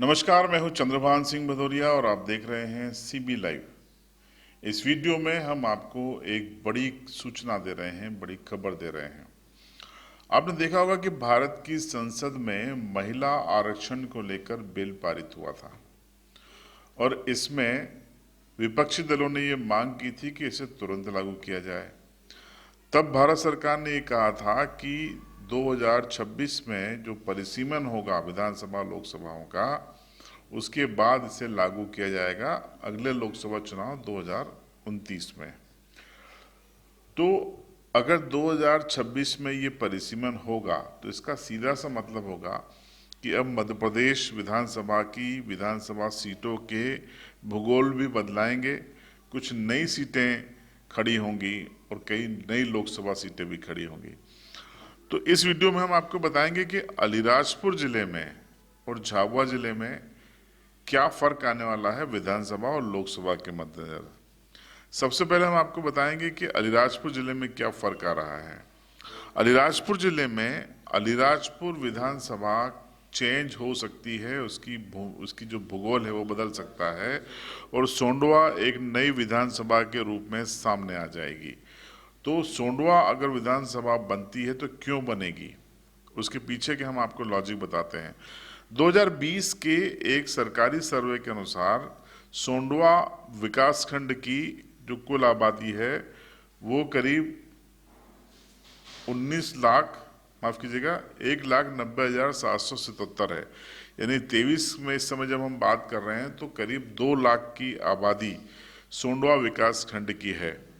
नमस्कार, मैं हूं चंद्रभान सिंह भदौरिया और आप देख रहे हैं सीबी लाइव। इस वीडियो में हम आपको एक बड़ी सूचना दे रहे हैं, बड़ी खबर दे रहे हैं। आपने देखा होगा कि भारत की संसद में महिला आरक्षण को लेकर बिल पारित हुआ था और इसमें विपक्षी दलों ने ये मांग की थी कि इसे तुरंत लागू किया जाए। तब भारत सरकार ने ये कहा था कि 2026 में जो परिसीमन होगा विधानसभा लोकसभाओं का, उसके बाद इसे लागू किया जाएगा अगले लोकसभा चुनाव 2029 में। तो अगर 2026 में ये परिसीमन होगा तो इसका सीधा सा मतलब होगा कि अब मध्य प्रदेश विधानसभा की विधानसभा सीटों के भूगोल भी बदलाएंगे, कुछ नई सीटें खड़ी होंगी और कई नई लोकसभा सीटें भी खड़ी होंगी। तो इस वीडियो में हम आपको बताएंगे कि अलीराजपुर जिले में और झाबुआ जिले में क्या फर्क आने वाला है विधानसभा और लोकसभा के मद्देनजर। सबसे पहले हम आपको बताएंगे कि अलीराजपुर जिले में क्या फर्क आ रहा है। अलीराजपुर जिले में अलीराजपुर विधानसभा चेंज हो सकती है, उसकी जो भूगोल है वो बदल सकता है और सोंडवा एक नई विधानसभा के रूप में सामने आ जाएगी। तो सोंडवा अगर विधानसभा बनती है तो क्यों बनेगी, उसके पीछे के हम आपको लॉजिक बताते हैं। 2020 के एक सरकारी सर्वे के अनुसार सोंडवा विकासखंड की जो कुल आबादी है वो करीब 19 लाख, माफ कीजिएगा, 1,90,777 है। यानी 23 में इस समय जब हम बात कर रहे हैं तो करीब 2 लाख की आबादी सोंडवा विकासखंड की है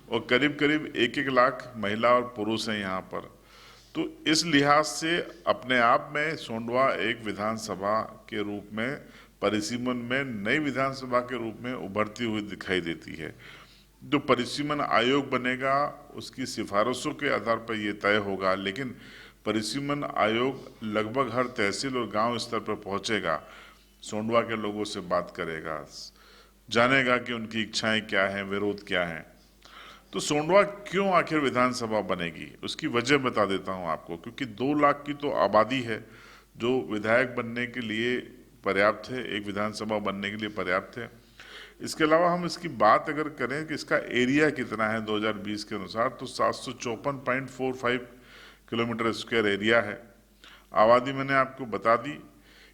और करीब करीब 1-1 लाख महिला और पुरुष हैं यहाँ पर। तो इस लिहाज से अपने आप में सोंडवा एक विधानसभा के रूप में परिसीमन में नई विधानसभा के रूप में उभरती हुई दिखाई देती है। जो परिसीमन आयोग बनेगा उसकी सिफारिशों के आधार पर यह तय होगा, लेकिन परिसीमन आयोग लगभग हर तहसील और गांव स्तर पर पहुंचेगा, सोंडवा के लोगों से बात करेगा, जानेगा कि उनकी इच्छाएं क्या हैं, विरोध क्या हैं। तो सोंडवा क्यों आखिर विधानसभा बनेगी, उसकी वजह बता देता हूं आपको। क्योंकि 2 लाख की तो आबादी है जो विधायक बनने के लिए पर्याप्त है, एक विधानसभा बनने के लिए पर्याप्त है। इसके अलावा हम इसकी बात अगर करें कि इसका एरिया कितना है 2020 के अनुसार, तो 754.45 किलोमीटर स्क्वायर एरिया है। आबादी मैंने आपको बता दी।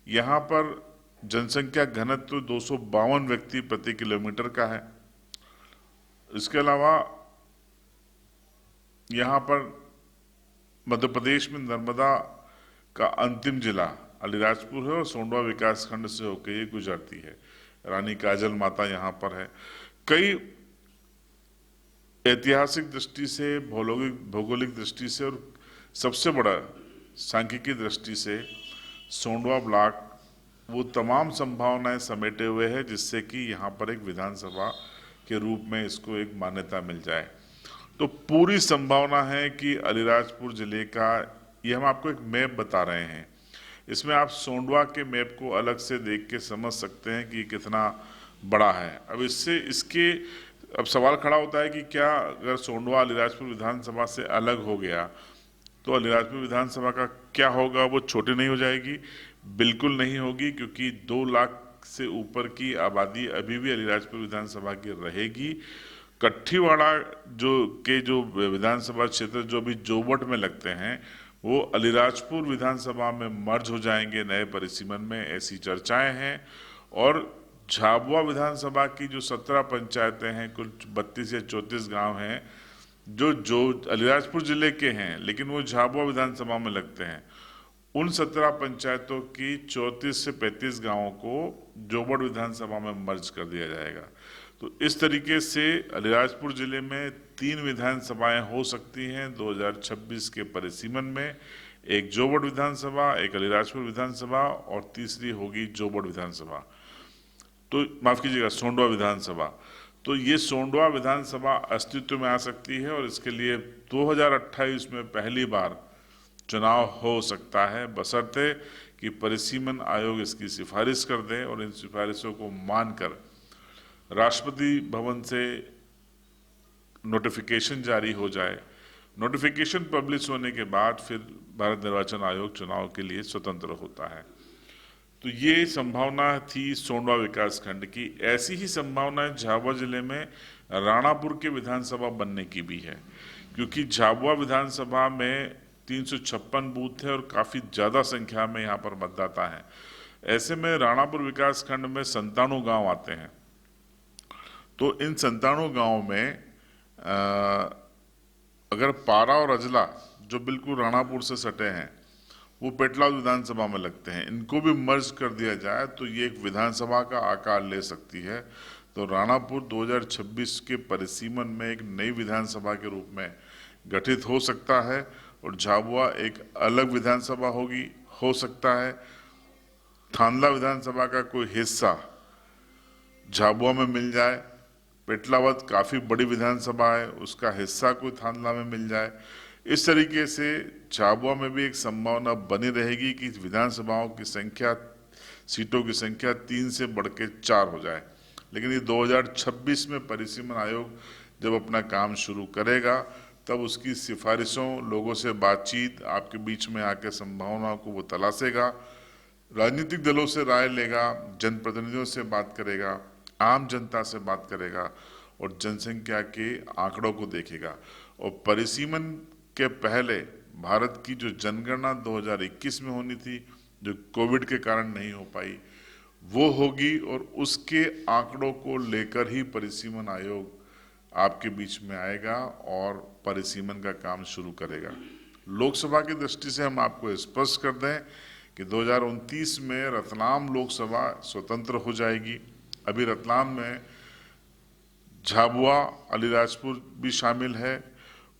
यहाँ पर जनसंख्या घनत्व 252 व्यक्ति प्रति किलोमीटर का है। इसके अलावा यहाँ पर मध्य प्रदेश में नर्मदा का अंतिम जिला अलीराजपुर है और सोंडवा विकासखंड से होकर ये गुजरती है। रानी काजल माता यहाँ पर है। कई ऐतिहासिक दृष्टि से, भौगोलिक दृष्टि से और सबसे बड़ा सांख्यिकी दृष्टि से सोंडवा ब्लॉक वो तमाम संभावनाएं समेटे हुए है जिससे कि यहाँ पर एक विधानसभा के रूप में इसको एक मान्यता मिल जाए। तो पूरी संभावना है कि अलीराजपुर जिले का, ये हम आपको एक मैप बता रहे हैं, इसमें आप सोंडवा के मैप को अलग से देख के समझ सकते हैं कि कितना बड़ा है। अब अब सवाल खड़ा होता है कि क्या अगर सोंडवा अलीराजपुर विधानसभा से अलग हो गया तो अलीराजपुर विधानसभा का क्या होगा, वो छोटी नहीं हो जाएगी? बिल्कुल नहीं होगी, क्योंकि 2 लाख से ऊपर की आबादी अभी भी अलीराजपुर विधानसभा की रहेगी। कट्ठीवाड़ा जो विधानसभा क्षेत्र जो भी जोबट में लगते हैं वो अलीराजपुर विधानसभा में मर्ज हो जाएंगे नए परिसीमन में, ऐसी चर्चाएं हैं। और झाबुआ विधानसभा की जो 17 पंचायतें हैं, कुल 32 या 34 गांव हैं जो अलीराजपुर जिले के हैं लेकिन वो झाबुआ विधानसभा में लगते हैं, उन 17 पंचायतों की 34 से 35 गांवों को जोबट विधानसभा में मर्ज कर दिया जाएगा। तो इस तरीके से अलीराजपुर जिले में 3 विधानसभाएं हो सकती हैं 2026 के परिसीमन में। एक जोबट विधानसभा, एक अलीराजपुर विधानसभा और तीसरी होगी जोबट विधानसभा, तो माफ कीजिएगा, सोंडवा विधानसभा। तो ये सोंडवा विधानसभा अस्तित्व में आ सकती है और इसके लिए 2028 में पहली बार चुनाव हो सकता है, बशर्ते कि परिसीमन आयोग इसकी सिफारिश कर दे और इन सिफारिशों को मानकर राष्ट्रपति भवन से नोटिफिकेशन जारी हो जाए। नोटिफिकेशन पब्लिश होने के बाद फिर भारत निर्वाचन आयोग चुनाव के लिए स्वतंत्र होता है। तो ये संभावना थी सोंडवा विकास खंड की। ऐसी ही संभावना झाबुआ जिले में राणापुर के विधानसभा बनने की भी है, क्योंकि झाबुआ विधानसभा में 356 बूथ है और काफ़ी ज़्यादा संख्या में यहाँ पर मतदाता हैं। ऐसे में राणापुर विकास खंड में 97 गांव आते हैं। तो इन 97 गांवों में अगर पारा और अजला जो बिल्कुल राणापुर से सटे हैं वो पेटलाद विधानसभा में लगते हैं, इनको भी मर्ज कर दिया जाए तो ये एक विधानसभा का आकार ले सकती है। तो राणापुर 2026 के परिसीमन में एक नई विधानसभा के रूप में गठित हो सकता है और झाबुआ एक अलग विधानसभा होगी, हो सकता है थांदला विधानसभा का कोई हिस्सा झाबुआ में मिल जाए। पेटलावद काफ़ी बड़ी विधानसभा है, उसका हिस्सा कोई थांदला में मिल जाए। इस तरीके से झाबुआ में भी एक संभावना बनी रहेगी कि विधानसभाओं की संख्या, सीटों की संख्या 3 से बढ़ के 4 हो जाए। लेकिन ये 2026 में परिसीमन आयोग जब अपना काम शुरू करेगा तब उसकी सिफारिशों, लोगों से बातचीत, आपके बीच में आके संभावनाओं को वो तलाशेगा, राजनीतिक दलों से राय लेगा, जनप्रतिनिधियों से बात करेगा, आम जनता से बात करेगा और जनसंख्या के आंकड़ों को देखेगा। और परिसीमन के पहले भारत की जो जनगणना 2021 में होनी थी, जो कोविड के कारण नहीं हो पाई, वो होगी और उसके आंकड़ों को लेकर ही परिसीमन आयोग आपके बीच में आएगा और परिसीमन का काम शुरू करेगा। लोकसभा की दृष्टि से हम आपको स्पष्ट कर दें कि 2029 में रतलाम लोकसभा स्वतंत्र हो जाएगी। अभी रतलाम में झाबुआ, अलीराजपुर भी शामिल है,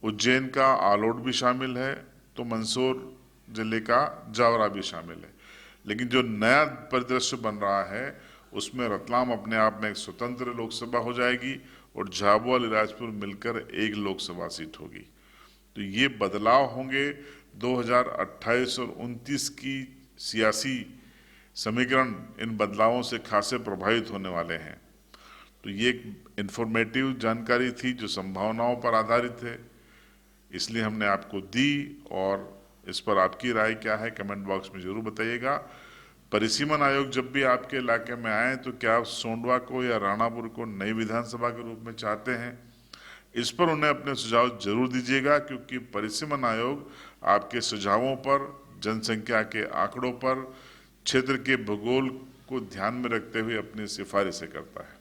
उज्जैन का आलोट भी शामिल है, तो मंदसौर जिले का जावरा भी शामिल है। लेकिन जो नया परिदृश्य बन रहा है उसमें रतलाम अपने आप में एक स्वतंत्र लोकसभा हो जाएगी और झाबुआ, अलीराजपुर मिलकर एक लोकसभा सीट होगी। तो ये बदलाव होंगे। 2028 और 29 की सियासी समीकरण इन बदलावों से खासे प्रभावित होने वाले हैं। तो ये एक इंफॉर्मेटिव जानकारी थी जो संभावनाओं पर आधारित है, इसलिए हमने आपको दी। और इस पर आपकी राय क्या है कमेंट बॉक्स में जरूर बताइएगा। परिसीमन आयोग जब भी आपके इलाके में आए तो क्या आप सोंडवा को या राणापुर को नई विधानसभा के रूप में चाहते हैं, इस पर उन्हें अपने सुझाव जरूर दीजिएगा, क्योंकि परिसीमन आयोग आपके सुझावों पर, जनसंख्या के आंकड़ों पर, क्षेत्र के भूगोल को ध्यान में रखते हुए अपनी सिफारिशें करता है।